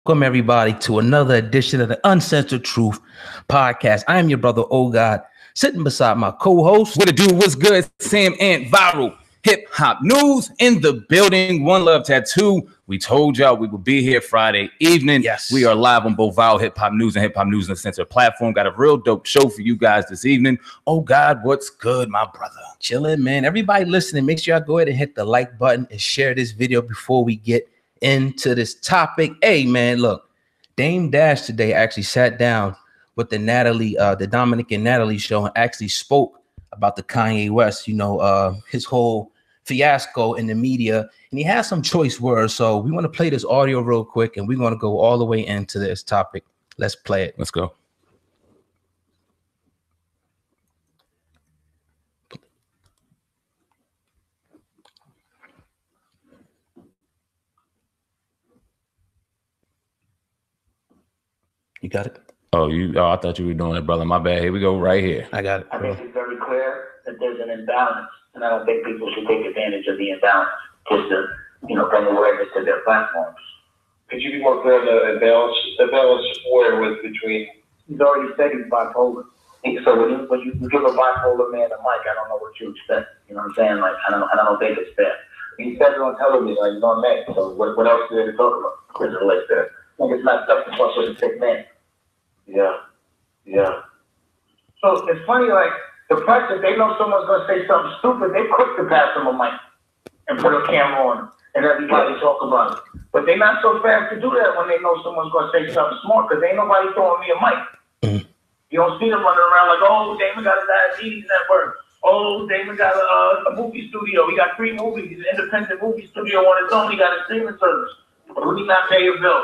Welcome everybody to another edition of the Uncensored Truth podcast. I am your brother, Oh God, sitting beside my co-host. What it do? What's good? Sam Ant Viral Hip Hop News in the building. One Love Tattoo. We told y'all we would be here Friday evening. Yes. We are live on both Viral Hip Hop News and Hip Hop News Uncensored platform. Got a real dope show for you guys this evening. Oh God, what's good, my brother? Chilling, man. Everybody listening, make sure y'all go ahead and hit the like button and share this video before we get into this topic. Hey, man, look, Dame Dash today actually sat down with the Dominic and Natalie show and actually spoke about the Kanye West, his whole fiasco in the media, and he has some choice words. So we want to play this audio real quick, and we're going to go all the way into this topic. Let's play it. Let's go. You got it? Oh, I thought you were doing it, brother. My bad. Here we go, right here. I got it. I think it's very clear that there's an imbalance, and I don't think people should take advantage of the imbalance just to, bring awareness to their platforms. Could you be more clear on the imbalance? Where was between? He's already said he's bipolar. So when you give a bipolar man a mic, I don't know what you expect. You know what I'm saying? Like I don't think it's fair. He said it on television, like he's on Met. So what else is there to talk about? As it relates to that? Like it's not stuff to fuck with a sick man. Yeah. So it's funny, like the press, if they know someone's gonna say something stupid, they quick to pass them a mic and put a camera on them and everybody talk about it. But they're not so fast to do that when they know someone's gonna say something smart, because ain't nobody throwing me a mic. Mm-hmm. You don't see them running around like, oh, Damon got a diabetes network. Oh, Damon got a movie studio. He got 3 movies. He's an independent movie studio on his own. He got a streaming service. But who did not pay your bill?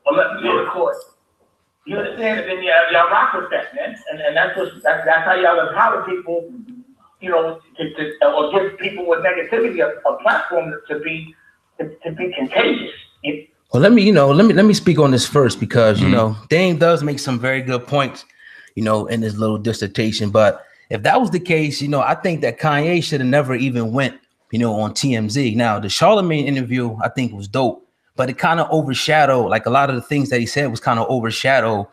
Or let me go to court. You understand? And then y'all rock with that, man. And that's how y'all empower people, or give people with negativity a platform to be contagious. Well, let me speak on this first, because Dame does make some very good points, in his little dissertation. But if that was the case, I think that Kanye should have never even went, on TMZ. Now, the Charlemagne interview, I think, was dope, but it kind of overshadowed, like a lot of the things that he said was kind of overshadowed,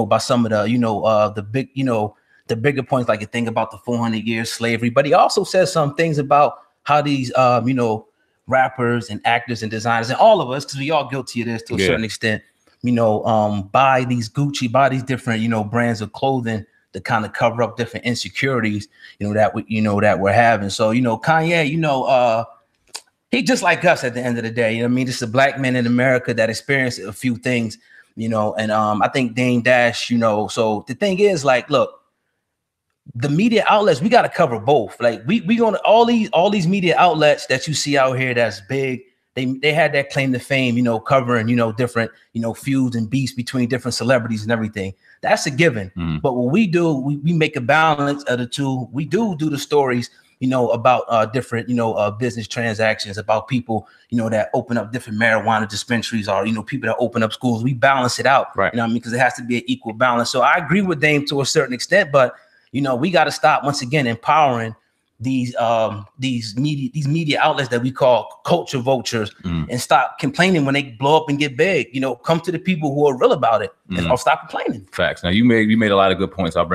by some of the bigger points, like a thing about the 400 years slavery. But he also said some things about how these, rappers and actors and designers and all of us, because we all guilty of this to a certain extent, buy these Gucci, buy these different, brands of clothing to kind of cover up different insecurities, that we're having. So, Kanye, he just like us at the end of the day. Just a black man in America that experienced a few things, and I think Dame Dash, so the thing is, like, look, the media outlets, we got to cover both. Like we gonna all these media outlets that you see out here that's big, they had that claim to fame, covering, different, feuds and beefs between different celebrities and everything. That's a given. But what we do, we make a balance of the two. We do the stories, about different, business transactions, about people, that open up different marijuana dispensaries, or, people that open up schools. We balance it out, right? Because it has to be an equal balance. So I agree with Dame to a certain extent, but we got to stop once again empowering these media outlets that we call culture vultures, and stop complaining when they blow up and get big. Come to the people who are real about it, and I'll stop complaining. Facts. Now you made a lot of good points. I'll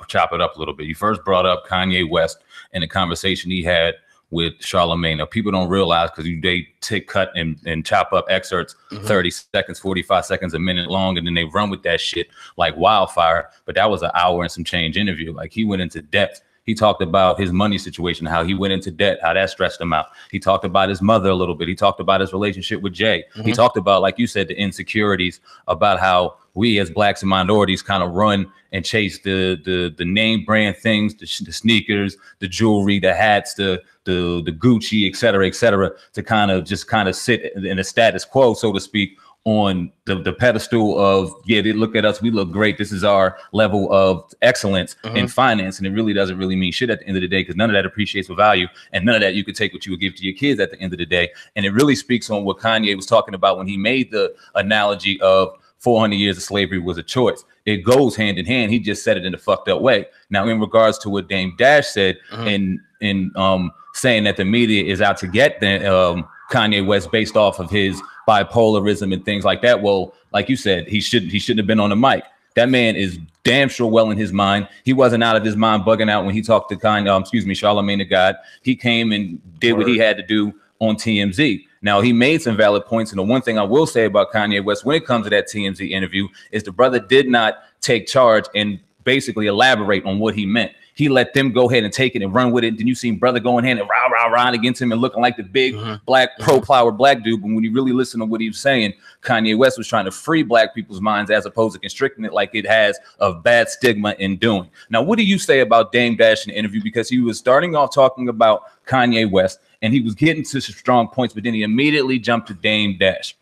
chop it up a little bit. You first brought up Kanye West and the conversation he had with Charlemagne. Now people don't realize, because they cut and chop up excerpts 30 seconds, 45 seconds, a minute long, and then they run with that shit like wildfire. But that was an hour and some change interview. Like, he went into depth. He talked about his money situation, how he went into debt, how that stressed him out. He talked about his mother a little bit. He talked about his relationship with Jay. He talked about, like you said, the insecurities, about how we as blacks and minorities kind of run and chase the name brand things, the sneakers, the jewelry, the hats, the Gucci, et cetera, to kind of sit in a status quo, so to speak, on the pedestal of, look at us, we look great, this is our level of excellence in finance. And it really doesn't really mean shit at the end of the day, because none of that appreciates for value, and none of that you could take what you would give to your kids at the end of the day. And it really speaks on what Kanye was talking about when he made the analogy of 400 years of slavery was a choice. It goes hand in hand. He just said it in a fucked up way. Now, in regards to what Dame Dash said, in saying that the media is out to get Kanye West based off of his bipolarism and things like that. Well, like you said, he shouldn't have been on the mic. That man is damn sure well in his mind. He wasn't out of his mind bugging out when he talked to Charlamagne the God. He came and did what he had to do on TMZ. Now, he made some valid points. And the one thing I will say about Kanye West when it comes to that TMZ interview is the brother did not take charge and basically elaborate on what he meant. He let them go ahead and take it and run with it. Then you seen brother going ahead and rah against him and looking like the big black pro-power black dude. But when you really listen to what he was saying, Kanye West was trying to free black people's minds as opposed to constricting it like it has a bad stigma in doing. Now, what do you say about Dame Dash in the interview? Because he was starting off talking about Kanye West and he was getting to some strong points, but then he immediately jumped to Dame Dash.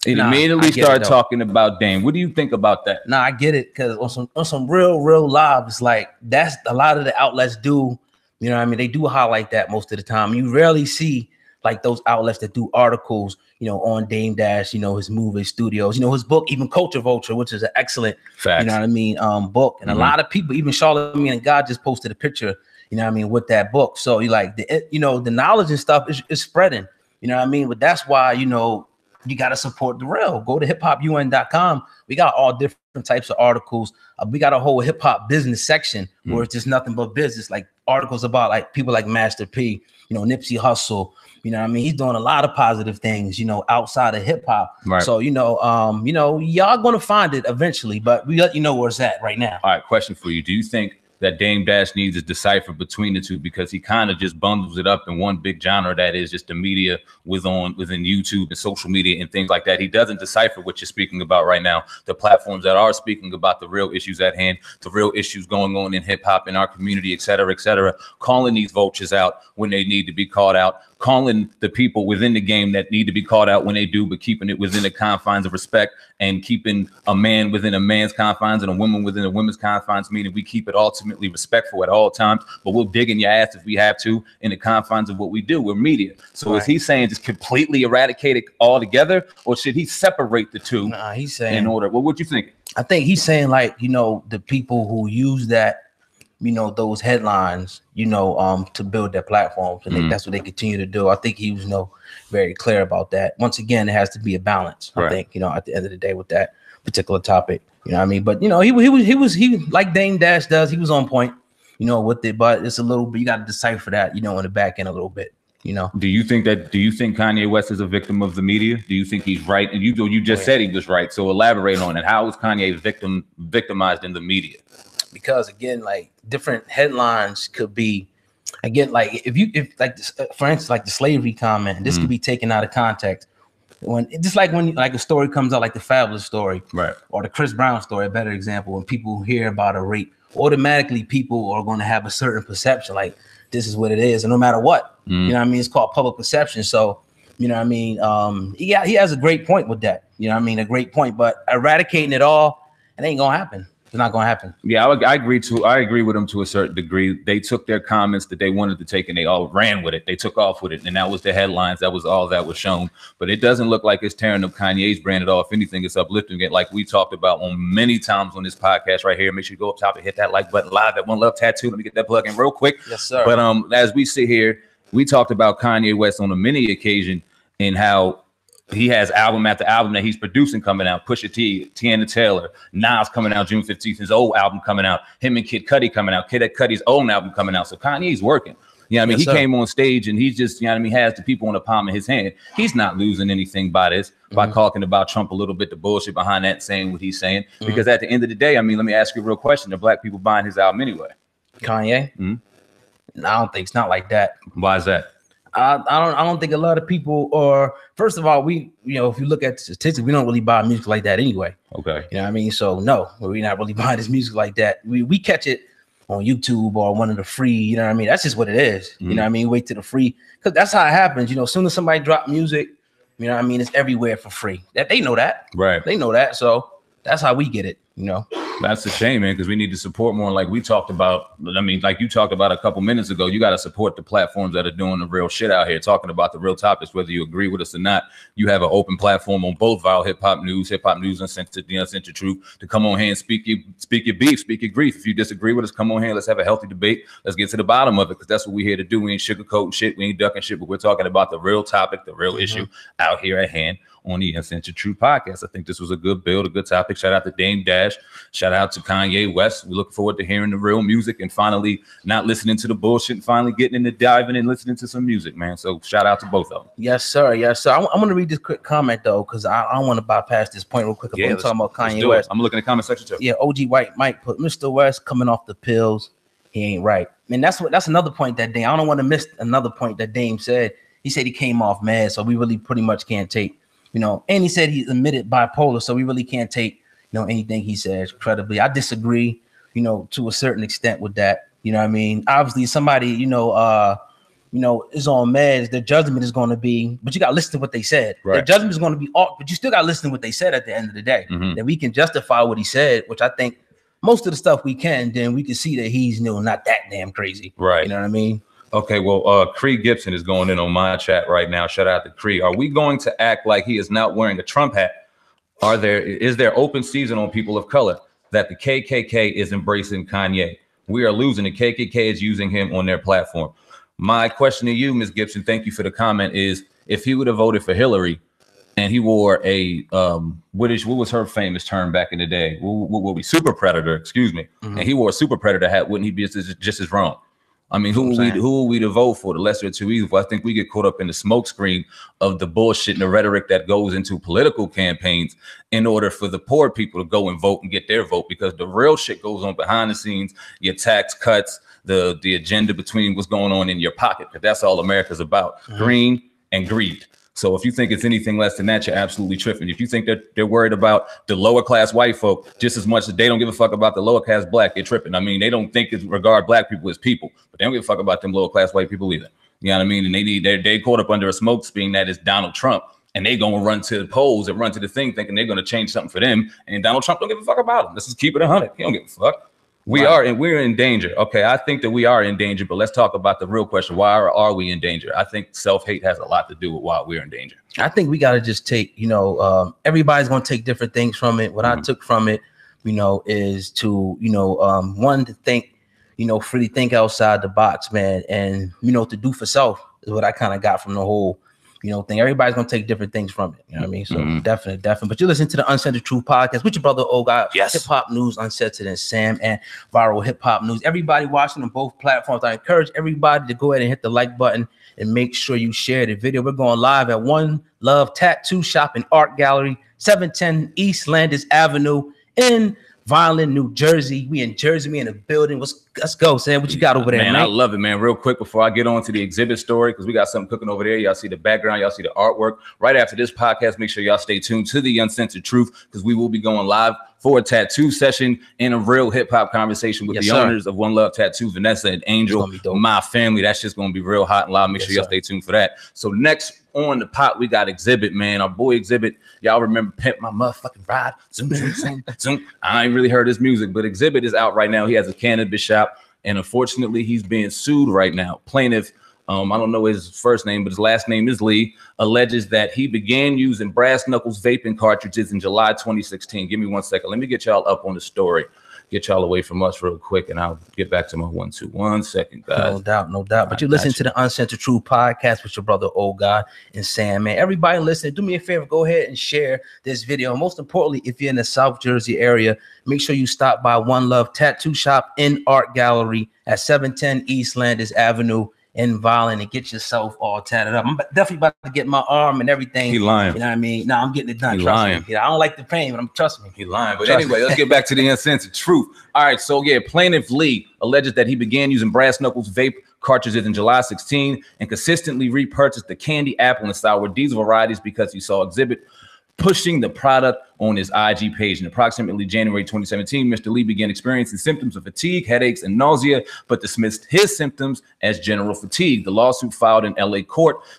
It immediately started talking about Dame. What do you think about that? I get it, because on some real live, it's like that's a lot of the outlets do. You know what I mean? They do highlight that most of the time. You rarely see like those outlets that do articles, you know, on Dame Dash, you know, his movie studios, you know, his book, even Culture Vulture, which is an excellent, you know what I mean, book. And a lot of people, even Charlamagne and God just posted a picture, you know what I mean, with that book. So you like the knowledge and stuff is spreading, you know what I mean? But that's why, you know, you got to support the real. Go to hiphopun.com. We got all different types of articles. We got a whole hip hop business section where it's just nothing but business, like articles about like people like Master P, you know, Nipsey Hussle. You know what I mean? He's doing a lot of positive things, you know, outside of hip hop. Right. So, y'all going to find it eventually, but we let you know where it's at right now. All right. Question for you. Do you think that Dame Dash needs to decipher between the two, because he kind of just bundles it up in one big genre that is just the media within YouTube and social media and things like that? He doesn't decipher what you're speaking about right now, the platforms that are speaking about the real issues at hand, the real issues going on in hip hop in our community, et cetera, calling these vultures out when they need to be called out, calling the people within the game that need to be called out when they do, but keeping it within the confines of respect and keeping a man within a man's confines and a woman within a woman's confines, meaning we keep it ultimately respectful at all times, but we'll dig in your ass if we have to in the confines of what we do. We're media. So is he saying just completely eradicate it altogether, or should he separate the two? He's saying in order. Well, what you think? I think he's saying, like, you know, the people who use that, you know, those headlines, you know, to build their platforms, and that's what they continue to do. I think he was, you know, very clear about that. Once again, it has to be a balance. I think, you know, at the end of the day with that particular topic, you know what I mean? But, you know, he like Dame Dash does, he was on point, you know, with it, but it's a little bit, you got to decipher that, you know, in the back end a little bit, you know. Do you think Kanye West is a victim of the media? Do you think he's right? And you just said he was right. So elaborate on it. How is Kanye victimized in the media? Because again, like different headlines could be, again, like if like this, for instance, like the slavery comment, this could be taken out of context. When like a story comes out, like the Fabulous story, right, or the Chris Brown story, a better example, when people hear about a rape, automatically people are going to have a certain perception, like this is what it is, and no matter what, you know what I mean, it's called public perception. So, you know what I mean, he has a great point with that, you know what I mean, a great point, but eradicating it all, it ain't gonna happen. It's not going to happen. Yeah, I agree with them to a certain degree. They took their comments that they wanted to take and they all ran with it. They took off with it, and that was the headlines. That was all that was shown. But it doesn't look like it's tearing up Kanye's brand at all. If anything, it's uplifting it, like we talked about on many times on this podcast right here. Make sure you go up top and hit that like button live at One Love Tattoo. Let me get that plug in real quick. Yes, sir. But as we sit here, we talked about Kanye West on a many occasion and how he has album after album that he's producing coming out. Pusha T, Tiana Taylor, Nas coming out June 15th, his old album coming out. Him and Kid Cudi coming out. Kid Cudi's own album coming out. So Kanye's working. You know what I mean? Yes, he came on stage and he's just, you know what I mean, has the people in the palm of his hand. He's not losing anything by this, by talking about Trump a little bit, the bullshit behind that, saying what he's saying. Because at the end of the day, I mean, let me ask you a real question. Are black people buying his album anyway? Kanye? No, I don't think it's not like that. Why is that? I don't think a lot of people are. First of all, we, you know, if you look at the statistics, we don't really buy music like that anyway. Okay. You know what I mean? So no, we're not really buying this music like that. We catch it on YouTube or one of the free, you know what I mean? That's just what it is. You know what I mean? Wait till the free, because that's how it happens. You know, as soon as somebody drop music, you know what I mean, it's everywhere for free. That they know that. Right. They know that. So that's how we get it, you know. That's a shame, man, because we need to support more, like we talked about. I mean, like you talked about a couple minutes ago, you got to support the platforms that are doing the real shit out here, talking about the real topics, whether you agree with us or not. You have an open platform on both Vile Hip Hop News, Uncensored, the Uncensored Truth, to come on here and speak your beef, speak your grief. If you disagree with us, come on here. Let's have a healthy debate. Let's get to the bottom of it, because that's what we're here to do. We ain't sugarcoating shit. We ain't ducking shit, but we're talking about the real topic, the real issue out here at hand on the Uncensored Truth podcast. I think this was a good build, a good topic. Shout out to Dame Dash. Shout out to Kanye West. We look forward to hearing the real music and finally not listening to the bullshit and finally getting into diving and listening to some music, man. So shout out to both of them. Yes, sir. Yes, sir. I want to read this quick comment though, because I don't want to bypass this point real quick. Yeah, I'm talking about Kanye West. I'm looking at the comment section too. Yeah, OG White Mike put Mr. West coming off the pills. He ain't right. And that's another point that Dame. I don't want to miss another point that Dame said. He said he came off mad, so we really pretty much can't take, and he said he admitted bipolar, so we really can't take, anything he says credibly. I disagree, to a certain extent with that. You know what I mean? Obviously, somebody, is on meds, their judgment is going to be, but you got to listen to what they said. Right. Their judgment is going to be off, but you still got to listen to what they said at the end of the day. That we can justify what he said, which I think most of the stuff we can, then we can see that he's, not that damn crazy. Right. You know what I mean? Okay, well, Cree Gibson is going in on my chat right now. Shout out to Cree. Are we going to act like he is not wearing a Trump hat? Is there open season on people of color that the KKK is embracing Kanye? We are losing. The KKK is using him on their platform. My question to you, Ms. Gibson, thank you for the comment, is if he would have voted for Hillary and he wore a what was her famous term back in the day? What would be super predator? Excuse me. And he wore a super predator hat. Wouldn't he be just as wrong? I mean, who are we to vote for? The lesser of two evils. I think we get caught up in the smokescreen of the bullshit and the rhetoric that goes into political campaigns in order for the poor people to go and vote and get their vote, because the real shit goes on behind the scenes, your tax cuts, the agenda between what's going on in your pocket, because that's all America's about, green and greed. So if you think it's anything less than that, you're absolutely tripping. If you think that they're worried about the lower class white folk just as much as they don't give a fuck about the lower class black, they're tripping. I mean, they don't think it's regard black people as people, but they don't give a fuck about them lower class white people either. You know what I mean? And they caught up under a smoke screen that is Donald Trump, and they gonna run to the polls and run to the thing thinking they're gonna change something for them. And Donald Trump don't give a fuck about them. Let's just keep it 100. He don't give a fuck. We're in danger. Okay, I think that we are in danger, but let's talk about the real question. Why are we in danger? I think self-hate has a lot to do with why we're in danger. I think we got to just take, everybody's going to take different things from it. What I took from it, is to, one, to think, freely think outside the box, man. And, to do for self is what I kind of got from the whole, thing. Everybody's going to take different things from it. You know what I mean? So definitely. But you listen to the Uncensored Truth podcast with your brother, God. Yes. Hip Hop News, Uncensored, and Sam, and Viral Hip Hop News. Everybody watching on both platforms, I encourage everybody to go ahead and hit the like button and make sure you share the video. We're going live at One Love Tattoo Shop and Art Gallery, 710 East Landis Avenue in Vineland, New Jersey. We in Jersey, we in the building. Let's go, Sam. What you got over there, man? I love it, man. Real quick before I get on to the exhibit story, because we got something cooking over there. Y'all see the background, y'all see the artwork. Right after this podcast, make sure y'all stay tuned to the Uncensored Truth, because we will be going live for a tattoo session and a real hip hop conversation with the owners of One Love Tattoo, Vanessa and Angel, my family. That's just going to be real hot and loud. Make sure y'all stay tuned for that. So next on the pot, we got Exhibit, man. Our boy Exhibit. Y'all remember Pimp My Motherfucking Ride? Zoom, zoom, zoom, zoom. I ain't really heard his music, but Exhibit is out right now. He has a cannabis shop, and unfortunately, he's being sued right now. Plaintiff, I don't know his first name, but his last name is Lee, alleges that he began using brass knuckles vaping cartridges in July 2016. Give me 1 second. Let me get y'all up on the story. Get y'all away from us real quick, and I'll get back to my 1, 2, 1 second, guys. No doubt. But you listen to the Uncensored Truth podcast with your brother, God, and Sam, man. Everybody listening, do me a favor. Go ahead and share this video. Most importantly, if you're in the South Jersey area, make sure you stop by One Love Tattoo Shop and Art Gallery at 710 East Landis Avenue in Vineland, and get yourself all tatted up. I'm definitely about to get my arm and everything. He lying. You know what I mean? No, I'm getting it done. He lying. Me. I don't like the pain, but trust me. He lying. But anyway, let's get back to the Uncensored Truth. All right, so yeah, Plaintiff Lee alleges that he began using brass knuckles vape cartridges in July 16 and consistently repurchased the candy, apple, and sour diesel varieties because he saw Exhibit pushing the product on his IG page. In approximately January 2017, Mr. Lee began experiencing symptoms of fatigue, headaches, and nausea, but dismissed his symptoms as general fatigue. The lawsuit filed in LA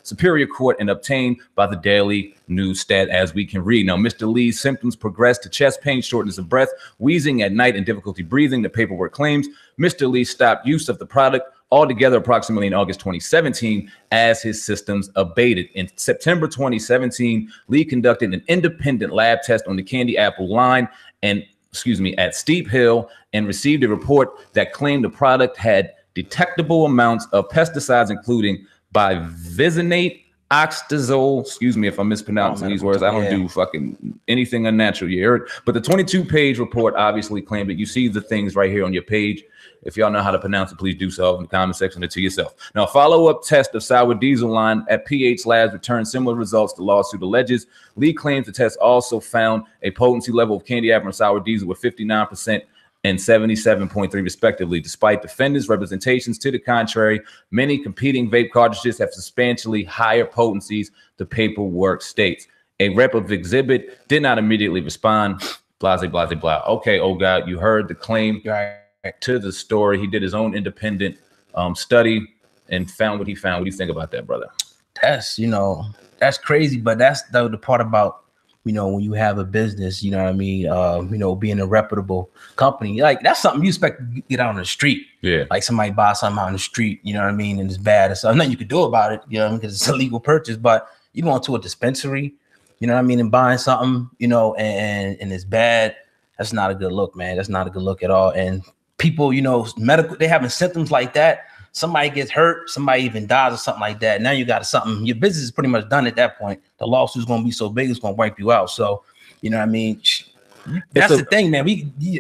Superior Court, and obtained by the Daily News Stat, as we can read. Now, Mr. Lee's symptoms progressed to chest pain, shortness of breath, wheezing at night, and difficulty breathing. The paperwork claims Mr. Lee stopped use of the product altogether approximately in August 2017 as his symptoms abated. In September 2017, Lee conducted an independent lab test on the candy apple line at Steep Hill, and received a report that claimed the product had detectable amounts of pesticides, including bivisinate, oxazole, excuse me if I'm mispronouncing these words. I don't do fucking anything unnatural. You heard? But the 22-page report obviously claimed it. You see the things right here on your page. If y'all know how to pronounce it, please do so in the comment section or to yourself. Now, a follow-up test of sour diesel line at PH Labs returned similar results the lawsuit alleges. Lee claims the test also found a potency level of candy apple and sour diesel with 59% and 77.3 respectively. Despite defendants' representations to the contrary, many competing vape cartridges have substantially higher potencies, the paperwork states. A rep of Exhibit did not immediately respond. Blah, blah, blah, blah. Okay, oh God, you heard the claim to the story. He did his own independent study and found what he found. What do you think about that, brother? That's, that's crazy, but that's the part about, when you have a business, you know what I mean? Being a reputable company, like that's something you expect to get out on the street. Yeah. Like somebody buy something out on the street, you know what I mean? And it's bad. And so nothing you could do about it, because it's a legal purchase, but you go into a dispensary, you know what I mean? And buying something, and it's bad. That's not a good look, man. That's not a good look at all. And people, medical, they having symptoms like that. Somebody gets hurt, somebody even dies or something like that. Now you got something, your business is pretty much done at that point. The lawsuit's going to be so big, it's going to wipe you out. So, you know what I mean? That's the thing, man.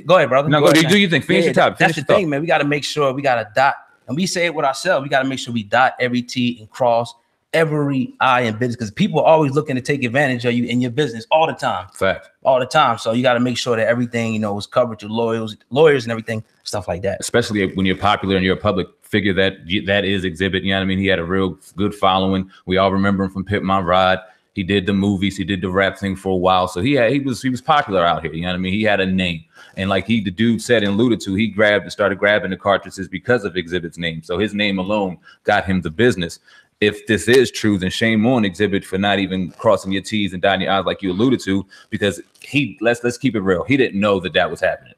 Go ahead, brother. No, go ahead, do you think? Finish your topic. That's the thing, man. We got to make sure we got to dot, and we say it with ourselves. We got to make sure we dot every T and cross every I in business, because people are always looking to take advantage of you in your business all the time. Fact. All the time. So you got to make sure that everything, is covered, your lawyers and everything, stuff like that. Especially when you're popular and you're a public figure, that is Exhibit. You know what I mean? He had a real good following. We all remember him from Pimp My Ride. He did the movies. He did the rap thing for a while. So he was popular out here. You know what I mean? He had a name. And like the dude said and alluded to, he started grabbing the cartridges because of Exhibit's name. So his name alone got him the business. If this is true, then shame on Exhibit for not even crossing your T's and dotting your I's like you alluded to, because let's keep it real. He didn't know that was happening.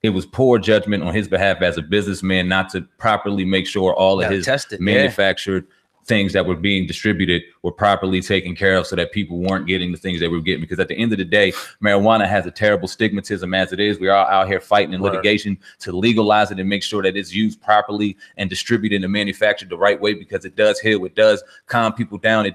It was poor judgment on his behalf as a businessman not to properly make sure all of his manufactured things that were being distributed were properly taken care of so that people weren't getting the things they were getting. Because at the end of the day, marijuana has a terrible stigmatism as it is. We are out here fighting in litigation to legalize it and make sure that it's used properly and distributed and manufactured the right way, because it does heal, it does calm people down, it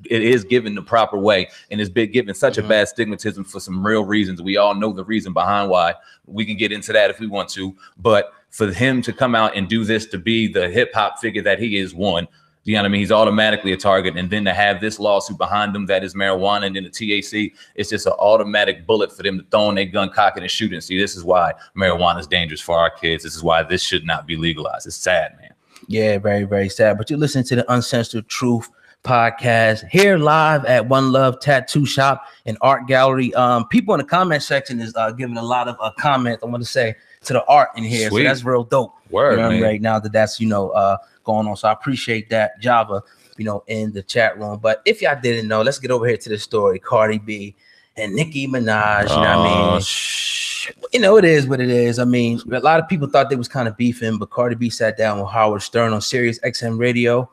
is given the proper way, and it's been given such a bad stigmatism for some real reasons. We all know the reason behind why. We can get into that if we want to, but for him to come out and do this, to be the hip hop figure that he is, one, you know what I mean? He's automatically a target. And then to have this lawsuit behind him that is marijuana and then the THC, it's just an automatic bullet for them to throw in their gun, cock it, and shoot it. See, this is why marijuana is dangerous for our kids. This is why this should not be legalized. It's sad, man. Yeah, very, very sad. But you listen to the Uncensored Truth podcast here live at One Love Tattoo Shop and Art Gallery. People in the comment section is giving a lot of comments, I want to say, to the art in here. Sweet. So that's real dope. Word, man. Right now that's going on. So I appreciate that, Java, in the chat room. But if y'all didn't know, let's get over here to the story. Cardi B and Nicki Minaj, you know what I mean? It is what it is. I mean, a lot of people thought they was kind of beefing, but Cardi B sat down with Howard Stern on Sirius XM radio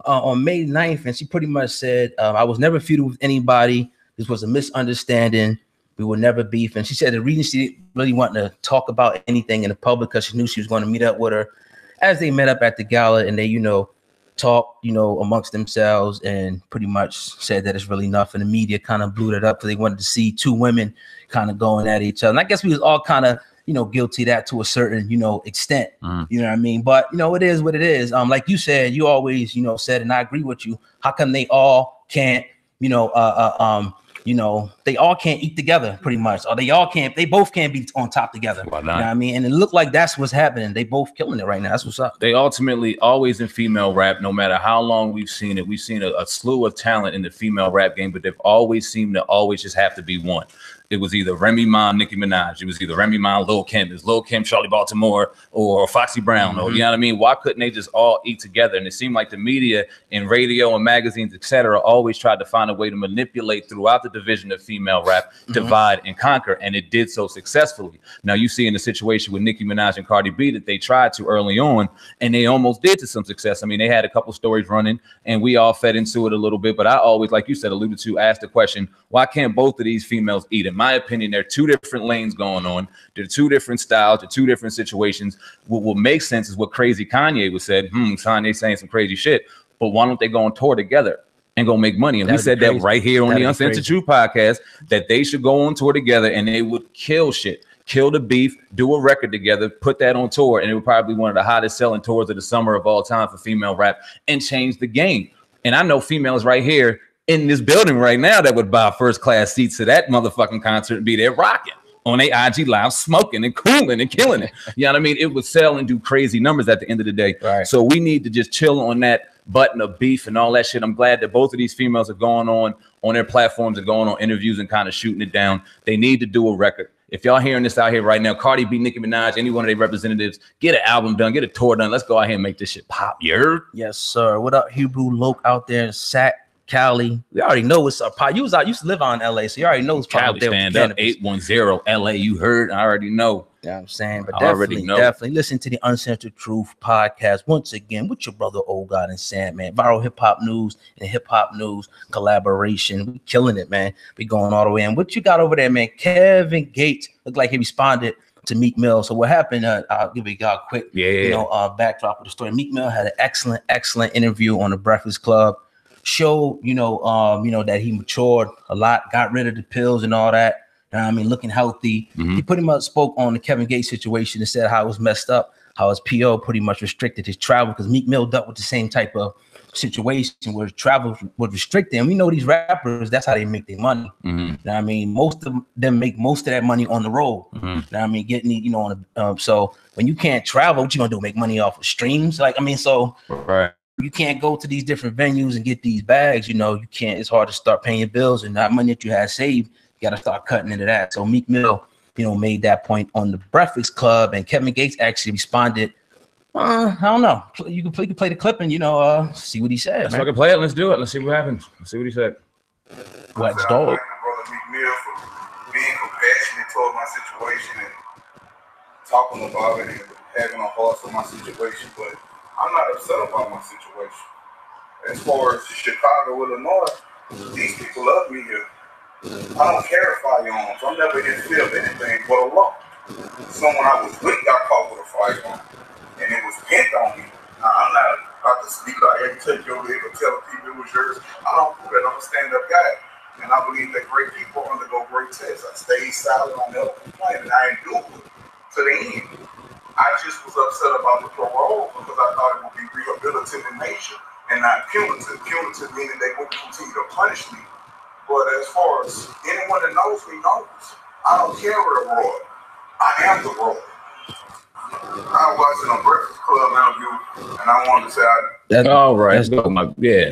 on May 9th, and she pretty much said, I was never feuding with anybody. This was a misunderstanding. We will never beef. And she said the reason she didn't really want to talk about anything in the public, because she knew she was going to meet up with her as they met up at the gala, and they, talked, amongst themselves, and pretty much said that it's really nothing. The media kind of blew it up because they wanted to see two women kind of going at each other. And I guess we was all kind of, guilty of that to a certain, extent, you know what I mean? But, it is what it is. Like you said, you always, said, and I agree with you. How come they all can't, they all can't eat together pretty much, or they both can't be on top together. Why not? You know what I mean? And it looked like that's what's happening. They both killing it right now. That's what's up. They ultimately always in female rap, no matter how long we've seen it. We've seen a slew of talent in the female rap game, but they've always seemed to always just have to be one. It was either Remy Ma, Nicki Minaj. It was either Remy Ma, Lil Kim. It's Lil Kim, Charlie Baltimore, or Foxy Brown. Or, you know what I mean? Why couldn't they just all eat together? And it seemed like the media and radio and magazines, etc., always tried to find a way to manipulate throughout the division of female rap, divide and conquer. And it did so successfully. Now, you see in the situation with Nicki Minaj and Cardi B that they tried to early on, and they almost did to some success. I mean, they had a couple stories running, and we all fed into it a little bit. But I always, like you said, alluded to, asked the question, why can't both of these females eat? In my opinion, there are two different lanes going on. There are two different styles. There are two different situations. What will make sense is what Crazy Kanye was said. Kanye saying some crazy shit, but why don't they go on tour together and go make money. And we said that right here on the Uncensored Truth podcast, that they should go on tour together and they would kill shit. Kill the beef, do a record together, put that on tour, and it would probably be one of the hottest selling tours of the summer of all time for female rap and change the game. And I know females right here in this building right now that would buy first class seats to that motherfucking concert and be there rocking on their IG live, smoking and cooling and killing it. You know what I mean? It would sell and do crazy numbers at the end of the day. Right. So we need to just chill on that button of beef and all that shit. I'm glad that both of these females are going on their platforms and going on interviews and kind of shooting it down. They need to do a record. If y'all hearing this out here right now, Cardi B, Nicki Minaj, any one of their representatives, get an album done, get a tour done. Let's go out here and make this shit pop. You heard? Yes, sir. What up, Hebrew Loke out there in Sac, Cali? You already know what's up. You used to live on LA, so you already know what's Cali. Stand up, 810 LA. You heard? I already know. Yeah, I'm saying, but definitely listen to the Uncensored Truth podcast once again with your brother Old God and Sam, man. Viral hip hop news and hip hop news collaboration. We killing it, man. We going all the way in. What you got over there, man? Kevin Gates looked like he responded to Meek Mill. So what happened? I'll give you a quick, backdrop of the story. Meek Mill had an excellent interview on the Breakfast Club. Showed that he matured a lot, got rid of the pills and all that. I mean, looking healthy. He pretty much spoke on the Kevin Gates situation and said how it was messed up, how his PO pretty much restricted his travel, because Meek Mill dealt with the same type of situation where travel was restricted. And we know these rappers, that's how they make their money. You know what I mean? Most of them make most of that money on the road. You know what I mean? Getting, so when you can't travel, what you gonna do? Make money off of streams? Right. You can't go to these different venues and get these bags. You can't. It's hard to start paying your bills, and that money that you had saved, you got to start cutting into that. So Meek Mill, made that point on the Breakfast Club, and Kevin Gates actually responded. I don't know. You can play the clip and see what he said. Let's fucking play it. Let's do it. Let's see what happens. Let's see what he said. Let's go. Brother Meek Mill for being compassionate toward my situation and talking about it and having a heart for my situation, but I'm not upset about my situation. As far as Chicago, Illinois, these people love me here. I don't carry firearms. I'm never in fear of anything but a law. Someone I was with got caught with a firearm, and it was bent on me. Now, I'm not about to speak out here and take your leg or tell people it was yours. I don't do that. I'm a stand-up guy. And I believe that great people undergo great tests. I stayed silent, I never complained, and I endured it to the end. I just was upset about the parole because I thought it would be rehabilitative in nature and not punitive. Punitive meaning they wouldn't continue to punish me. But as far as anyone that knows me knows, I don't carry a rod. I am the rod. I was watching a Breakfast Club interview, and I wanted to say that's all right.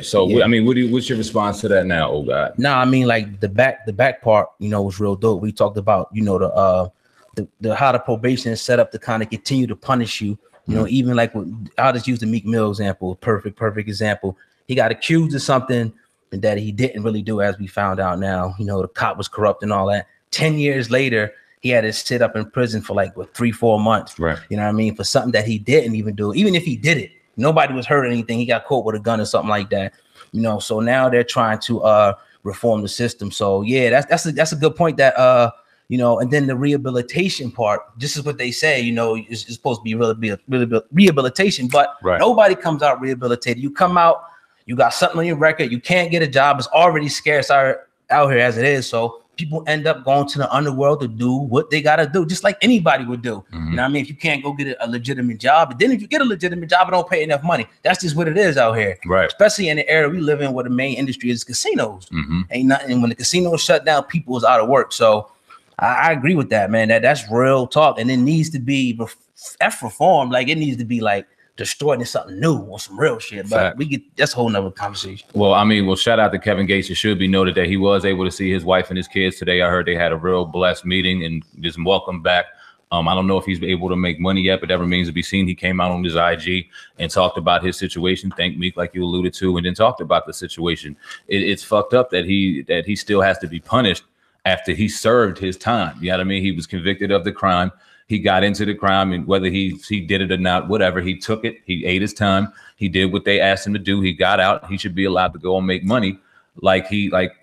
So I mean, what's your response to that now, old guy? No, I mean, like the back part, was real dope. We talked about, the how the probation is set up to kind of continue to punish you. Even like I'll just use the Meek Mill example, perfect example. He got accused of something that he didn't really do, as we found out now. The cop was corrupt and all that. 10 years later, he had to sit up in prison for 3-4 months. Right. You know what I mean? For something that he didn't even do. Even if he did it, nobody was hurt or anything. He got caught with a gun or something like that. So now they're trying to reform the system. So yeah, that's a good point that and then the rehabilitation part, this is what they say, it's supposed to be rehabilitation, but nobody comes out rehabilitated. You come out, you got something on your record, you can't get a job, it's already scarce out here as it is. So people end up going to the underworld to do what they got to do, just like anybody would do. You know what I mean? If you can't go get a legitimate job, but then if you get a legitimate job, it don't pay enough money. That's just what it is out here. Right. Especially in the era we live in where the main industry is casinos. Ain't nothing. And when the casinos shut down, people is out of work. So I agree with that, man. That's real talk. And it needs to be reformed. It needs to be destroyed into something new or some real shit. But that's a whole nother conversation. Well, shout out to Kevin Gates. It should be noted that he was able to see his wife and his kids today. I heard they had a real blessed meeting and just welcome back. I don't know if he's able to make money yet, but that remains to be seen. He came out on his IG and talked about his situation. Thanked Meek, like you alluded to, and then talked about the situation. It's fucked up that he still has to be punished after he served his time. You know what I mean? He was convicted of the crime. He got into the crime, and whether he did it or not, whatever, he took it. He ate his time. He did what they asked him to do. He got out. He should be allowed to go and make money like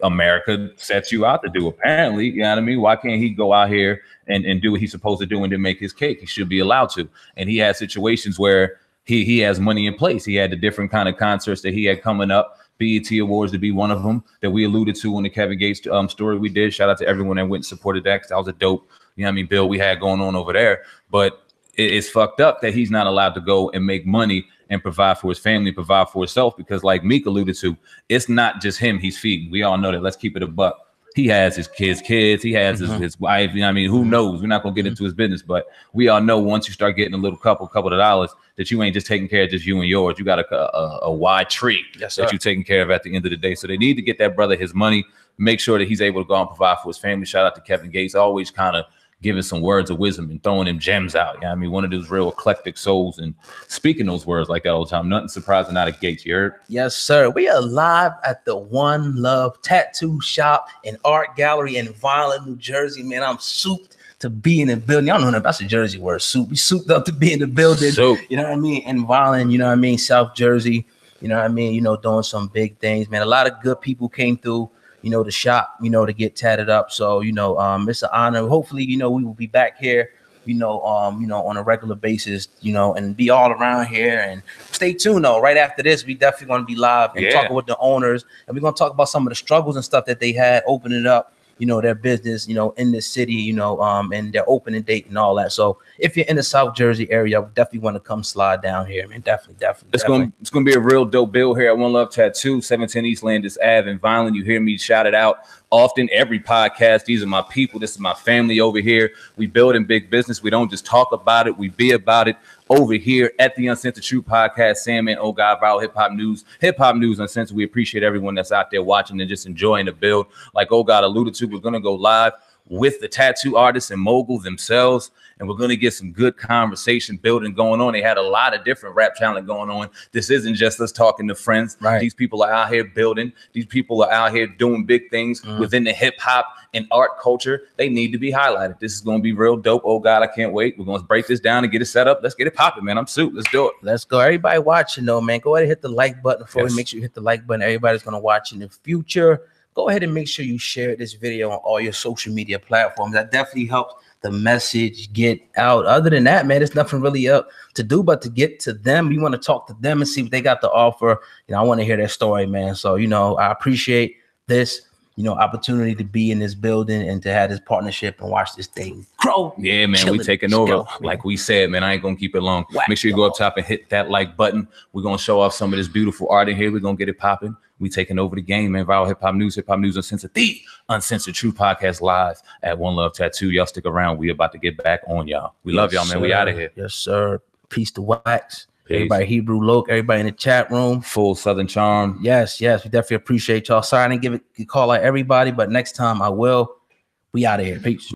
America sets you out to do, apparently. You know what I mean? Why can't he go out here and do what he's supposed to do and then make his cake? He should be allowed to. And he had situations where he has money in place. He had the different kind of concerts that he had coming up BET Awards to be one of them that we alluded to in the Kevin Gates story we did. Shout out to everyone that went and supported that, because that was a dope, you know what I mean, bill we had going on over there. But it's fucked up that he's not allowed to go and make money and provide for his family, provide for himself, because like Meek alluded to, it's not just him he's feeding. We all know that. Let's keep it a buck. He has his kids, he has his wife, you know what I mean? Who knows? We're not going to get into his business, but we all know once you start getting a little couple of dollars that you ain't just taking care of just you and yours. You got a wide tree that you're taking care of at the end of the day. So they need to get that brother his money, make sure that he's able to go and provide for his family. Shout out to Kevin Gates, always kind of giving some words of wisdom and throwing them gems out. You know what I mean? One of those real eclectic souls and speaking those words like that all the time. Nothing surprising out of Gates, you heard? Yes, sir. We are live at the One Love Tattoo Shop and Art Gallery in Vineland, New Jersey. Man, I'm souped to be in the building. Y'all know that's a Jersey word, soup. We souped up to be in the building. Soup. You know what I mean? In Vineland, you know what I mean? South Jersey, you know what I mean? You know, doing some big things, man. A lot of good people came through, you know, the shop, you know, to get tatted up. So, you know, it's an honor. Hopefully, you know, we will be back here, you know, on a regular basis, you know, and be all around here. And stay tuned, though. Right after this, we definitely going to be live and talking with the owners. And we're going to talk about some of the struggles and stuff that they had opening up, you know, their business, you know, in this city, you know, and their opening date and all that. So if you're in the South Jersey area, we definitely want to come slide down here, man. Definitely. It's gonna be a real dope bill here at One Love Tattoo, 710 East Landis Ave in Vineland. You hear me shout it out often, every podcast. These are my people. This is my family over here. We build in big business. We don't just talk about it. We be about it over here at the Uncensored Truth Podcast. Sandman, Oh God, Viral Hip Hop News Uncensored. We appreciate everyone that's out there watching and just enjoying the build. Like Oh God alluded to, we're going to go live with the tattoo artists and mogul themselves, and we're going to get some good conversation building going on. They had a lot of different rap talent going on. This isn't just us talking to friends. Right. These people are out here building. These people are out here doing big things within the hip hop and art culture. They need to be highlighted. This is going to be real dope. Oh God, I can't wait. We're going to break this down and get it set up. Let's get it popping, man. I'm souped. Let's do it. Let's go. Everybody watching, though, man, go ahead and hit the like button for me. Make sure you hit the like button. Everybody's going to watch in the future. Go ahead and make sure you share this video on all your social media platforms. That definitely helps the message get out. Other than that, man, there's nothing really up to do but to get to them. We want to talk to them and see what they got to offer. You know, I want to hear their story, man. So, you know, I appreciate this, you know, opportunity to be in this building and to have this partnership and watch this thing grow. Yeah, man, we taking over. Like we said, man, I ain't gonna keep it long. Make sure you go up top and hit that like button. We're gonna show off some of this beautiful art in here. We're gonna get it popping. We taking over the game, man. Viral Hip Hop News Uncensored, the Uncensored True Podcast live at One Love Tattoo. Y'all stick around. We about to get back on y'all. We love y'all, man. We out of here. Yes, sir. Peace to Wax. Peace. Everybody, Hebrew Loke, everybody in the chat room. Full Southern Charm. Yes. We definitely appreciate y'all. Sorry I didn't give it a call out everybody, but next time I will. We out of here. Peace.